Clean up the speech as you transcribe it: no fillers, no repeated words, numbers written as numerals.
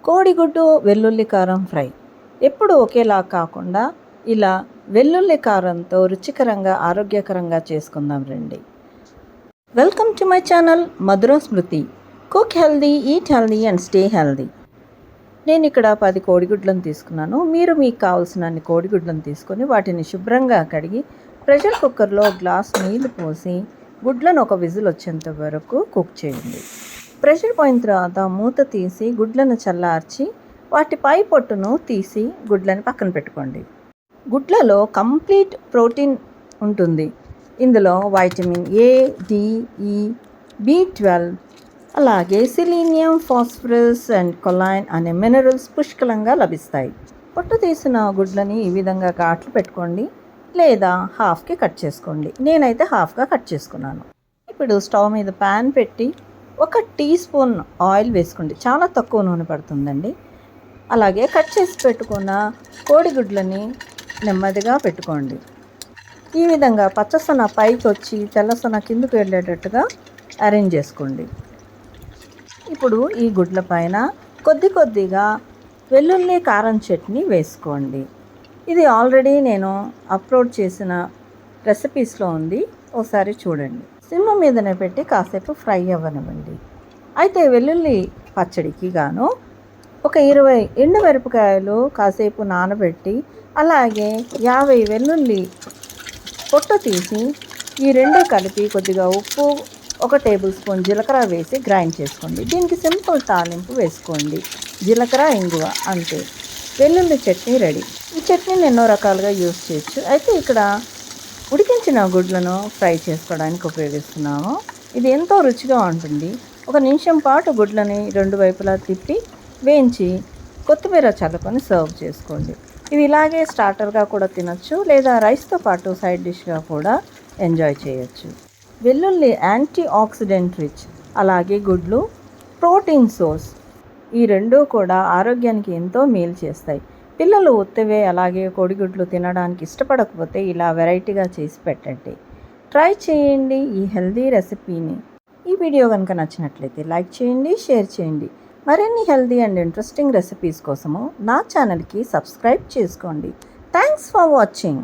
కోడిగుడ్డు వెల్లుల్లి కారం ఫ్రై ఎప్పుడు ఒకేలా కాకుండా ఇలా వెల్లుల్లి కారంతో రుచికరంగా ఆరోగ్యకరంగా చేసుకుందాం రండి. Welcome to my channel Madhura Smriti. Cook healthy, eat healthy and stay healthy. నేను ఇక్కడ 10 కోడిగుడ్లను తీసుకున్నాను. మీరు మీకు కావాల్సినన్ని కోడిగుడ్లను తీసుకొని వాటిని శుభ్రంగా కడిగి ప్రెషర్ కుక్కర్లో గ్లాస్ నీళ్లు పోసి గుడ్లను ఒక విజిల్ వచ్చేంత వరకు కుక్ చేయండి. ప్రెషర్ పోయిన తర్వాత మూత తీసి గుడ్లను చల్లార్చి వాటి పై పొట్టును తీసి గుడ్లను పక్కన పెట్టుకోండి. గుడ్లలో కంప్లీట్ ప్రోటీన్ ఉంటుంది. ఇందులో వైటమిన్ ఏ, డి, ఈ, B12 అలాగే సెలీనియం, ఫాస్ఫరస్ అండ్ కొలైన్ అనే మినరల్స్ పుష్కలంగా లభిస్తాయి. పొట్టు తీసిన గుడ్లని ఈ విధంగా ఘాట్లు పెట్టుకోండి లేదా హాఫ్కి కట్ చేసుకోండి. నేనైతే హాఫ్గా కట్ చేసుకున్నాను. ఇప్పుడు స్టవ్ మీద ప్యాన్ పెట్టి 1 టీ స్పూన్ ఆయిల్ వేసుకోండి. చాలా తక్కువ నూనె పడుతుందండి. అలాగే కట్ చేసి పెట్టుకున్న కోడిగుడ్లని నెమ్మదిగా పెట్టుకోండి. ఈ విధంగా పచ్చసొన పైకి వచ్చి తెల్లసొన కిందకు వెళ్ళేటట్టుగా అరేంజ్ చేసుకోండి. ఇప్పుడు ఈ గుడ్ల పైన కొద్దిగా వెల్లుల్లి కారం చట్నీ వేసుకోండి. ఇది ఆల్రెడీ నేను అప్లోడ్ చేసిన రెసిపీస్లో ఉంది, ఒకసారి చూడండి. సిమ్ మీదనే పెట్టి కాసేపు ఫ్రై అవ్వనివ్వండి. అయితే వెల్లుల్లి పచ్చడికి గాను ఒక 20 ఎండుమిరపకాయలు కాసేపు నానబెట్టి అలాగే 50 వెల్లుల్లి పొట్టు తీసి ఈ రెండు కలిపి కొద్దిగా ఉప్పు, 1 టేబుల్ స్పూన్ జీలకర్ర వేసి గ్రైండ్ చేసుకోండి. దీనికి సింపుల్ తాలింపు వేసుకోండి. జీలకర్ర, ఇంగువ, అంతే. వెల్లుల్లి చట్నీ రెడీ. ఈ చట్నీని ఎన్నో రకాలుగా యూస్ చేయొచ్చు. అయితే ఇక్కడ ఉడికించిన గుడ్లను ఫ్రై చేసుకోవడానికి ఉపయోగిస్తున్నాము. ఇది ఎంతో రుచిగా ఉంటుంది. 1 నిమిషం పాటు గుడ్లని 2 వైపులా తిప్పి వేయించి కొత్తిమీర చల్లుకొని సర్వ్ చేసుకోండి. ఇవి ఇలాగే స్టార్టర్గా కూడా తినచ్చు లేదా రైస్తో పాటు సైడ్ డిష్గా కూడా ఎంజాయ్ చేయొచ్చు. వెల్లుల్లి యాంటీ ఆక్సిడెంట్ రిచ్, అలాగే గుడ్లు ప్రోటీన్ సోర్స్. ఈ రెండూ కూడా ఆరోగ్యానికి ఎంతో మేలు చేస్తాయి. పిల్లలు ఉత్తవే అలాగే కోడిగుడ్లు తినడానికి ఇష్టపడకపోతే ఇలా వెరైటీగా చేసి పెట్టండి. ట్రై చేయండి ఈ హెల్దీ రెసిపీని. ఈ వీడియో కనుక నచ్చినట్లయితే లైక్ చేయండి, షేర్ చేయండి. మరిన్ని హెల్దీ అండ్ ఇంట్రెస్టింగ్ రెసిపీస్ కోసము నా ఛానల్కి సబ్స్క్రైబ్ చేసుకోండి. Thanks for watching.